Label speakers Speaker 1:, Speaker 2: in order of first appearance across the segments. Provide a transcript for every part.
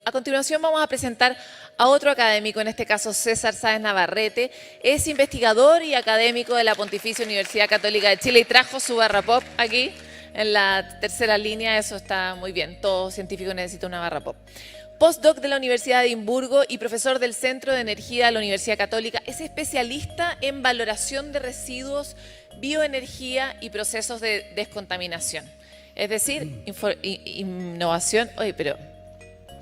Speaker 1: A continuación vamos a presentar a otro académico, en este caso César Sáenz Navarrete. Es investigador y académico de la Pontificia Universidad Católica de Chile y trajo su barra pop aquí en la tercera línea. Eso está muy bien, todo científico necesita una barra pop. Postdoc de la Universidad de Edimburgo y profesor del Centro de Energía de la Universidad Católica. Es especialista en valoración de residuos, bioenergía y procesos de descontaminación. Es decir, innovación. Oye, pero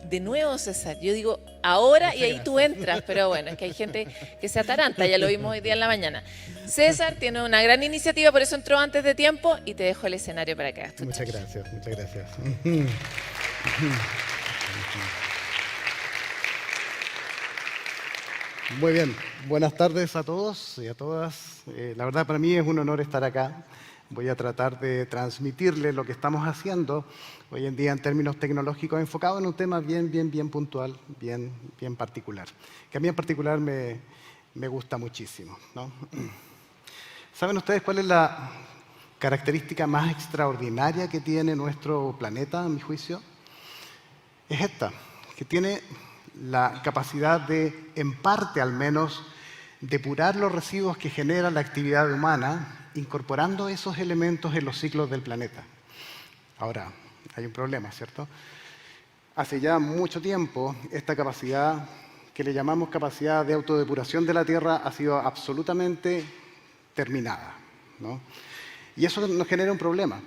Speaker 1: de nuevo, César, yo digo ahora y ahí tú entras, pero bueno, es que hay gente que se ataranta, ya lo vimos hoy día en la mañana. César tiene una gran iniciativa, por eso entró antes de tiempo y te dejo el escenario para que hagas tu
Speaker 2: Muchas gracias, muchas gracias. Muy bien, buenas tardes a todos y a todas. La verdad para mí es un honor estar acá. Voy a tratar de transmitirles lo que estamos haciendo hoy en día en términos tecnológicos, enfocado en un tema bien puntual, bien particular, que a mí en particular me gusta muchísimo, ¿no? ¿Saben ustedes cuál es la característica más extraordinaria que tiene nuestro planeta, a mi juicio? Es esta, que tiene la capacidad de, en parte al menos, depurar los residuos que genera la actividad humana, incorporando esos elementos en los ciclos del planeta. Ahora, hay un problema, ¿cierto? Hace ya mucho tiempo, esta capacidad, que le llamamos capacidad de autodepuración de la Tierra, ha sido absolutamente terminada, ¿no? Y eso nos genera un problema.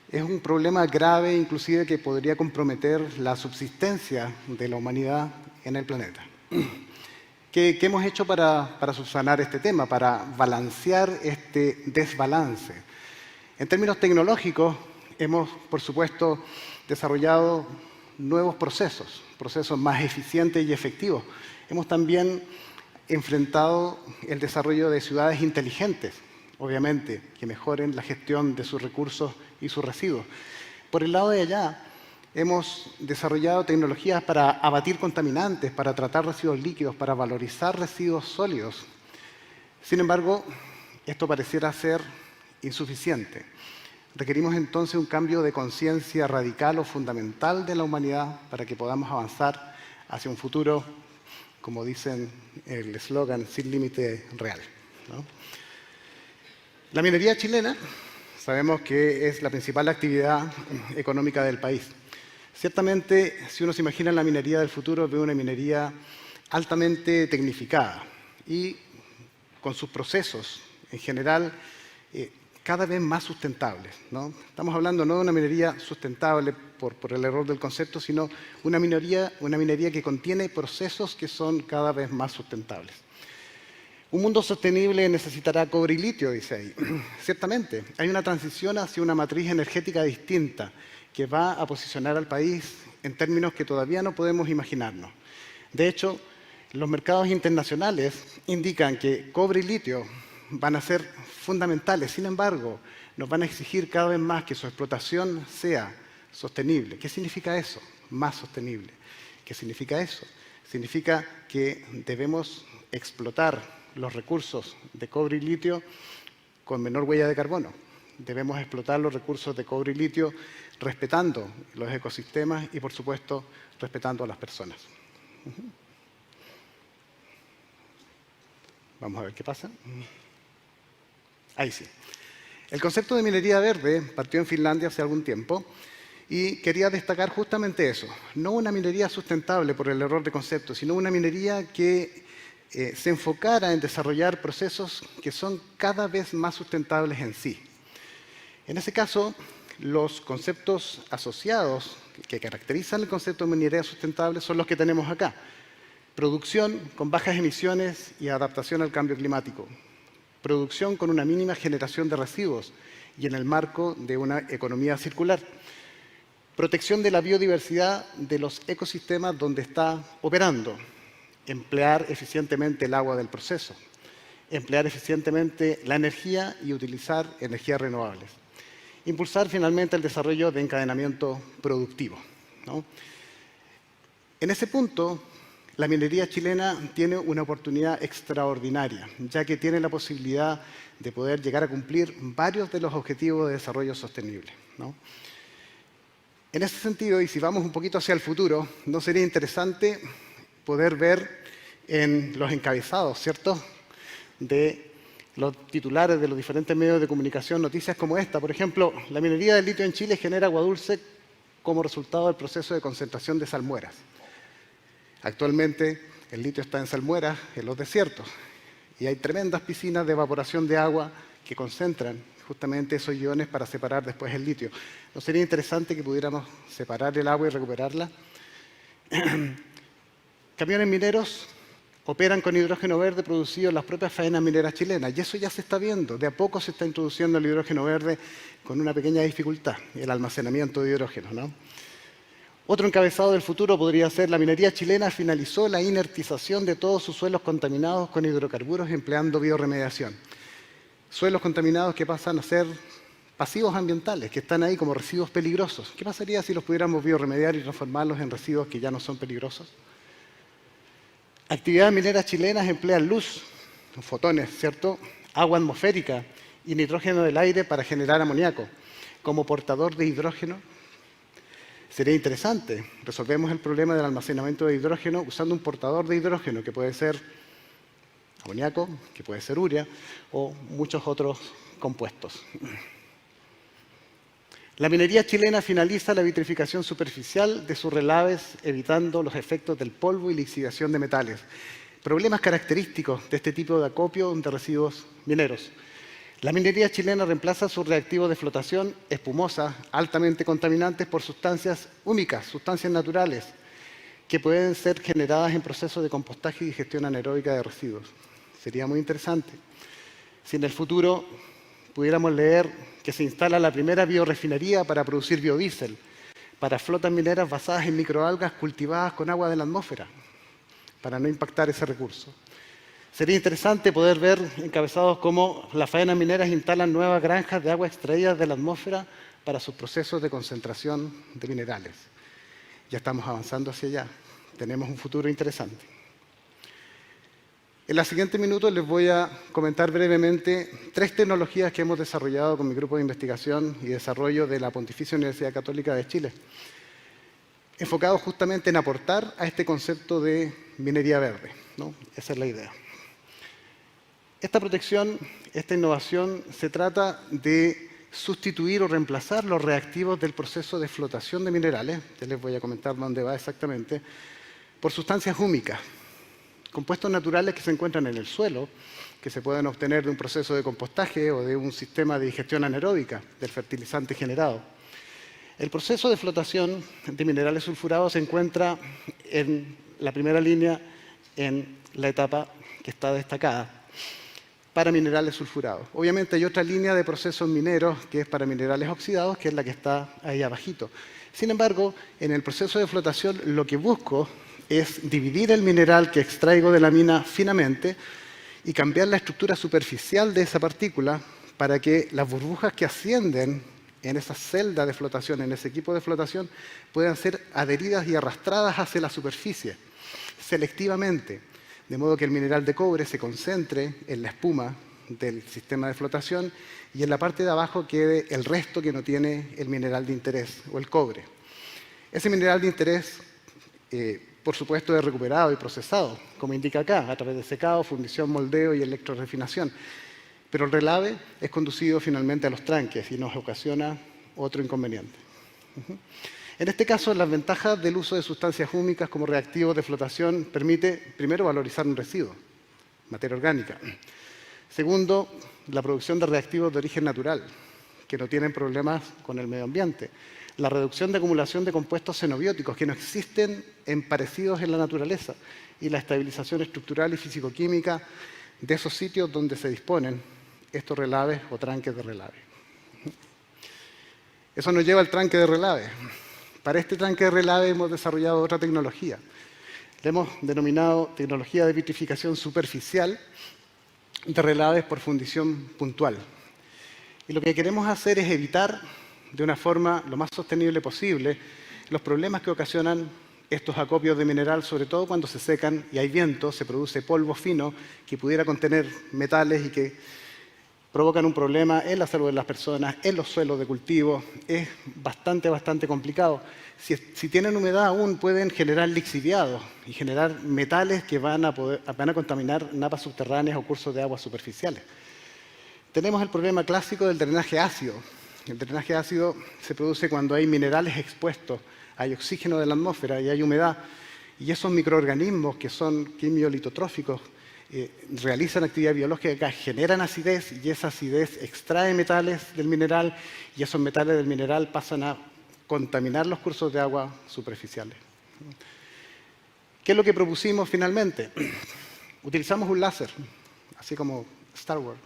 Speaker 2: Es un problema grave, inclusive, que podría comprometer la subsistencia de la humanidad en el planeta. ¿Qué hemos hecho para subsanar este tema, para balancear este desbalance? En términos tecnológicos, hemos, por supuesto, desarrollado nuevos procesos más eficientes y efectivos. Hemos también enfrentado el desarrollo de ciudades inteligentes, obviamente, que mejoren la gestión de sus recursos y sus residuos. Por el lado de allá, hemos desarrollado tecnologías para abatir contaminantes, para tratar residuos líquidos, para valorizar residuos sólidos. Sin embargo, esto pareciera ser insuficiente. Requerimos entonces un cambio de conciencia radical o fundamental de la humanidad para que podamos avanzar hacia un futuro, como dicen el eslogan, sin límite real, ¿no? La minería chilena, sabemos que es la principal actividad económica del país. Ciertamente, si uno se imagina la minería del futuro, ve una minería altamente tecnificada y con sus procesos, en general, cada vez más sustentables, ¿no? Estamos hablando no de una minería sustentable por el error del concepto, sino una minería que contiene procesos que son cada vez más sustentables. Un mundo sostenible necesitará cobre y litio, dice ahí. Ciertamente, hay una transición hacia una matriz energética distinta que va a posicionar al país en términos que todavía no podemos imaginarnos. De hecho, los mercados internacionales indican que cobre y litio van a ser fundamentales. Sin embargo, nos van a exigir cada vez más que su explotación sea sostenible. ¿Qué significa eso? Más sostenible. ¿Qué significa eso? Significa que debemos explotar los recursos de cobre y litio con menor huella de carbono. Debemos explotar los recursos de cobre y litio respetando los ecosistemas y, por supuesto, respetando a las personas. Vamos a ver qué pasa. Ahí sí. El concepto de minería verde partió en Finlandia hace algún tiempo y quería destacar justamente eso. No una minería sustentable por el error de concepto, sino una minería que se enfocara en desarrollar procesos que son cada vez más sustentables en sí. En ese caso, los conceptos asociados que caracterizan el concepto de minería sustentable son los que tenemos acá. Producción con bajas emisiones y adaptación al cambio climático. Producción con una mínima generación de residuos y en el marco de una economía circular. Protección de la biodiversidad de los ecosistemas donde está operando. Emplear eficientemente el agua del proceso. Emplear eficientemente la energía y utilizar energías renovables. Impulsar finalmente el desarrollo de encadenamiento productivo, ¿no? En ese punto, la minería chilena tiene una oportunidad extraordinaria, ya que tiene la posibilidad de poder llegar a cumplir varios de los objetivos de desarrollo sostenible, ¿no? En ese sentido, y si vamos un poquito hacia el futuro, ¿no sería interesante poder ver en los encabezados, ¿cierto?, de los titulares de los diferentes medios de comunicación noticias como esta? Por ejemplo, la minería del litio en Chile genera agua dulce como resultado del proceso de concentración de salmueras. Actualmente el litio está en salmueras, en los desiertos, y hay tremendas piscinas de evaporación de agua que concentran justamente esos iones para separar después el litio. ¿No sería interesante que pudiéramos separar el agua y recuperarla? Camiones mineros operan con hidrógeno verde producido en las propias faenas mineras chilenas, y eso ya se está viendo. De a poco se está introduciendo el hidrógeno verde con una pequeña dificultad, el almacenamiento de hidrógeno, ¿no? Otro encabezado del futuro podría ser: la minería chilena finalizó la inertización de todos sus suelos contaminados con hidrocarburos empleando bioremediación. Suelos contaminados que pasan a ser pasivos ambientales, que están ahí como residuos peligrosos. ¿Qué pasaría si los pudiéramos bioremediar y transformarlos en residuos que ya no son peligrosos? Actividades mineras chilenas emplean luz, fotones, ¿cierto?, agua atmosférica y nitrógeno del aire para generar amoníaco. Como portador de hidrógeno, sería interesante. Resolvemos el problema del almacenamiento de hidrógeno usando un portador de hidrógeno, que puede ser amoníaco, que puede ser urea o muchos otros compuestos. La minería chilena finaliza la vitrificación superficial de sus relaves, evitando los efectos del polvo y la oxidación de metales. Problemas característicos de este tipo de acopio de residuos mineros. La minería chilena reemplaza sus reactivos de flotación espumosa, altamente contaminantes, por sustancias húmicas, sustancias naturales, que pueden ser generadas en procesos de compostaje y digestión anaeróbica de residuos. Sería muy interesante si en el futuro pudiéramos leer que se instala la primera biorefinería para producir biodiesel, para flotas mineras basadas en microalgas cultivadas con agua de la atmósfera, para no impactar ese recurso. Sería interesante poder ver encabezados como las faenas mineras instalan nuevas granjas de agua extraídas de la atmósfera para sus procesos de concentración de minerales. Ya estamos avanzando hacia allá. Tenemos un futuro interesante. En los siguientes minutos les voy a comentar brevemente 3 tecnologías que hemos desarrollado con mi grupo de investigación y desarrollo de la Pontificia Universidad Católica de Chile, enfocados justamente en aportar a este concepto de minería verde, ¿no? Esa es la idea. Esta protección, esta innovación, se trata de sustituir o reemplazar los reactivos del proceso de flotación de minerales, ya les voy a comentar dónde va exactamente, por sustancias húmicas, compuestos naturales que se encuentran en el suelo, que se pueden obtener de un proceso de compostaje o de un sistema de digestión anaeróbica del fertilizante generado. El proceso de flotación de minerales sulfurados se encuentra en la primera línea en la etapa que está destacada, para minerales sulfurados. Obviamente hay otra línea de procesos mineros que es para minerales oxidados, que es la que está ahí abajito. Sin embargo, en el proceso de flotación lo que busco es dividir el mineral que extraigo de la mina finamente y cambiar la estructura superficial de esa partícula para que las burbujas que ascienden en esa celda de flotación, en ese equipo de flotación, puedan ser adheridas y arrastradas hacia la superficie selectivamente, de modo que el mineral de cobre se concentre en la espuma del sistema de flotación y en la parte de abajo quede el resto que no tiene el mineral de interés o el cobre. Ese mineral de interés, por supuesto, es recuperado y procesado, como indica acá, a través de secado, fundición, moldeo y electrorefinación. Pero el relave es conducido finalmente a los tranques y nos ocasiona otro inconveniente. En este caso, las ventajas del uso de sustancias húmicas como reactivos de flotación permite, primero, valorizar un residuo, materia orgánica. Segundo, la producción de reactivos de origen natural, que no tienen problemas con el medio ambiente. La reducción de acumulación de compuestos xenobióticos, que no existen en parecidos en la naturaleza. Y la estabilización estructural y físico-química de esos sitios donde se disponen estos relaves o tranques de relave. Eso nos lleva al tranque de relave. Para este tranque de relave hemos desarrollado otra tecnología. Le hemos denominado tecnología de vitrificación superficial de relaves por fundición puntual. Y lo que queremos hacer es evitar, de una forma lo más sostenible posible, los problemas que ocasionan estos acopios de mineral, sobre todo cuando se secan y hay viento, se produce polvo fino que pudiera contener metales y que provocan un problema en la salud de las personas, en los suelos de cultivo. Es bastante complicado. Si tienen humedad aún pueden generar lixiviados y generar metales que van a contaminar napas subterráneas o cursos de aguas superficiales. Tenemos el problema clásico del drenaje ácido. El drenaje ácido se produce cuando hay minerales expuestos, hay oxígeno de la atmósfera y hay humedad. Y esos microorganismos que son quimiolitotróficos realizan actividad biológica, generan acidez y esa acidez extrae metales del mineral y esos metales del mineral pasan a contaminar los cursos de agua superficiales. ¿Qué es lo que propusimos finalmente? Utilizamos un láser, así como Star Wars.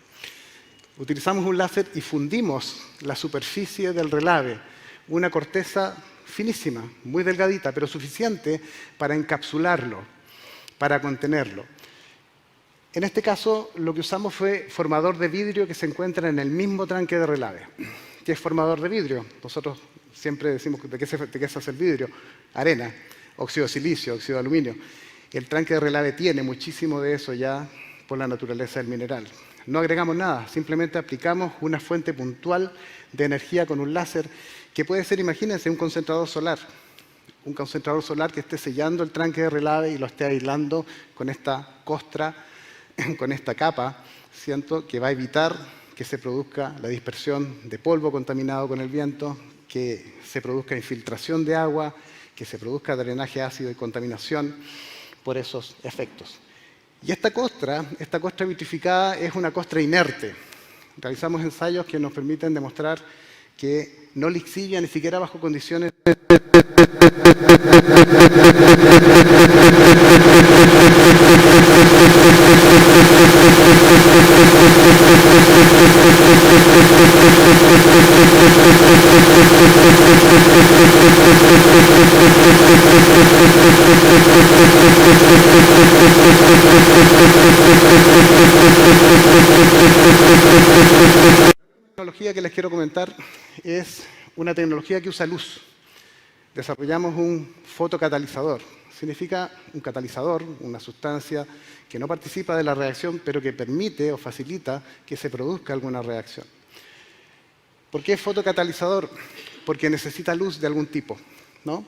Speaker 2: Utilizamos un láser y fundimos la superficie del relave, una corteza finísima, muy delgadita, pero suficiente para encapsularlo, para contenerlo. En este caso, lo que usamos fue formador de vidrio que se encuentra en el mismo tranque de relave. ¿Qué es formador de vidrio? Nosotros siempre decimos de qué se hace el vidrio. Arena, óxido de silicio, óxido de aluminio. El tranque de relave tiene muchísimo de eso ya por la naturaleza del mineral. No agregamos nada, simplemente aplicamos una fuente puntual de energía con un láser que puede ser, imagínense, un concentrador solar. Un concentrador solar que esté sellando el tranque de relave y lo esté aislando con esta costra, con esta capa, siento que va a evitar que se produzca la dispersión de polvo contaminado con el viento, que se produzca infiltración de agua, que se produzca drenaje ácido y contaminación por esos efectos. Y esta costra vitrificada es una costra inerte. Realizamos ensayos que nos permiten demostrar que no lixivia ni siquiera bajo condiciones La tecnología que les quiero comentar es una tecnología que usa luz. Desarrollamos un fotocatalizador. Significa un catalizador, una sustancia que no participa de la reacción, pero que permite o facilita que se produzca alguna reacción. ¿Por qué fotocatalizador? Porque necesita luz de algún tipo, ¿no?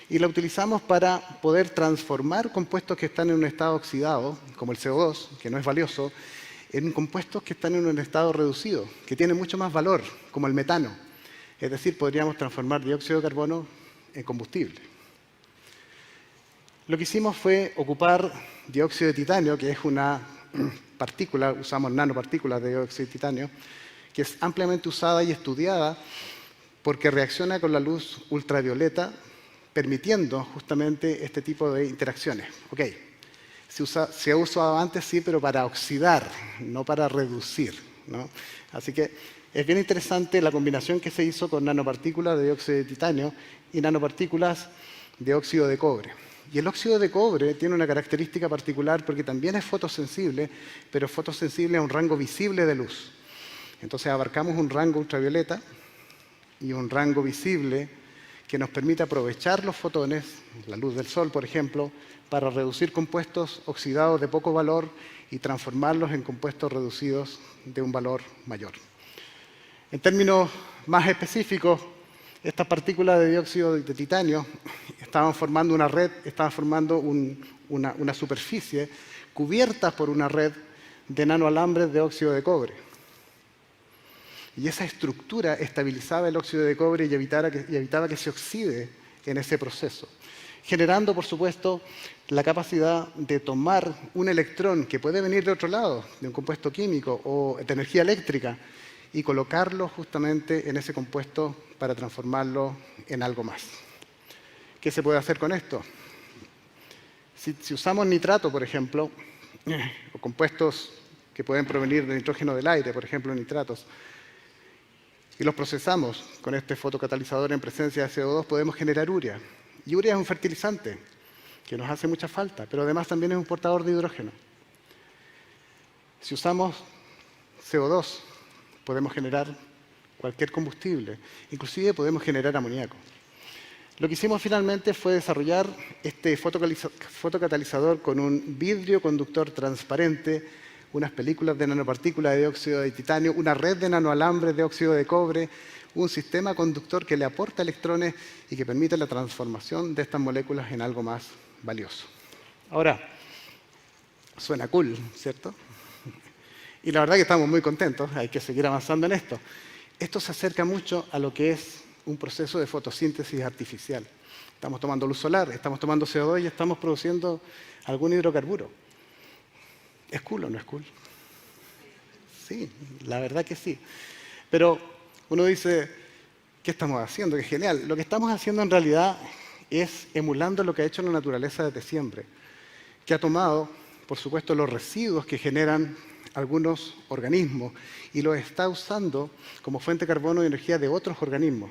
Speaker 2: Y la utilizamos para poder transformar compuestos que están en un estado oxidado, como el CO2, que no es valioso, en compuestos que están en un estado reducido, que tienen mucho más valor, como el metano. Es decir, podríamos transformar dióxido de carbono en combustible. Lo que hicimos fue ocupar dióxido de titanio, que es una partícula, usamos nanopartículas de dióxido de titanio, que es ampliamente usada y estudiada porque reacciona con la luz ultravioleta, permitiendo justamente este tipo de interacciones. Ok, se ha usado antes, sí, pero para oxidar, no para reducir, ¿no? Así que es bien interesante la combinación que se hizo con nanopartículas de dióxido de titanio y nanopartículas de óxido de cobre. Y el óxido de cobre tiene una característica particular porque también es fotosensible, pero es fotosensible a un rango visible de luz. Entonces abarcamos un rango ultravioleta y un rango visible que nos permite aprovechar los fotones, la luz del sol, por ejemplo, para reducir compuestos oxidados de poco valor y transformarlos en compuestos reducidos de un valor mayor. En términos más específicos, estas partículas de dióxido de titanio estaban formando una red, estaban formando una superficie cubierta por una red de nanoalambres de óxido de cobre. Y esa estructura estabilizaba el óxido de cobre y evitaba que se oxide en ese proceso, generando, por supuesto, la capacidad de tomar un electrón que puede venir de otro lado, de un compuesto químico o de energía eléctrica, y colocarlo justamente en ese compuesto para transformarlo en algo más. ¿Qué se puede hacer con esto? Si usamos nitrato, por ejemplo, o compuestos que pueden provenir del nitrógeno del aire, por ejemplo, nitratos, y los procesamos con este fotocatalizador en presencia de CO2, podemos generar urea. Y urea es un fertilizante que nos hace mucha falta, pero además también es un portador de hidrógeno. Si usamos CO2, podemos generar cualquier combustible, inclusive podemos generar amoníaco. Lo que hicimos finalmente fue desarrollar este fotocatalizador con un vidrio conductor transparente unas películas de nanopartículas de dióxido de titanio, una red de nanoalambres de óxido de cobre, un sistema conductor que le aporta electrones y que permite la transformación de estas moléculas en algo más valioso. Ahora, suena cool, ¿cierto? Y la verdad que estamos muy contentos, hay que seguir avanzando en esto. Esto se acerca mucho a lo que es un proceso de fotosíntesis artificial. Estamos tomando luz solar, estamos tomando CO2 y estamos produciendo algún hidrocarburo. ¿Es cool o no es cool? Sí, la verdad que sí. Pero uno dice, ¿qué estamos haciendo? ¡Qué genial! Lo que estamos haciendo en realidad es emulando lo que ha hecho la naturaleza desde siempre, que ha tomado, por supuesto, los residuos que generan algunos organismos y los está usando como fuente de carbono y energía de otros organismos,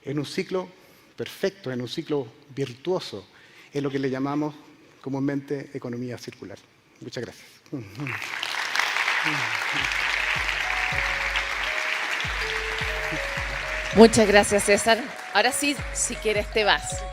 Speaker 2: en un ciclo perfecto, en un ciclo virtuoso, en lo que le llamamos comúnmente economía circular. Muchas gracias.
Speaker 1: Muchas gracias, César. Ahora sí, si quieres te vas.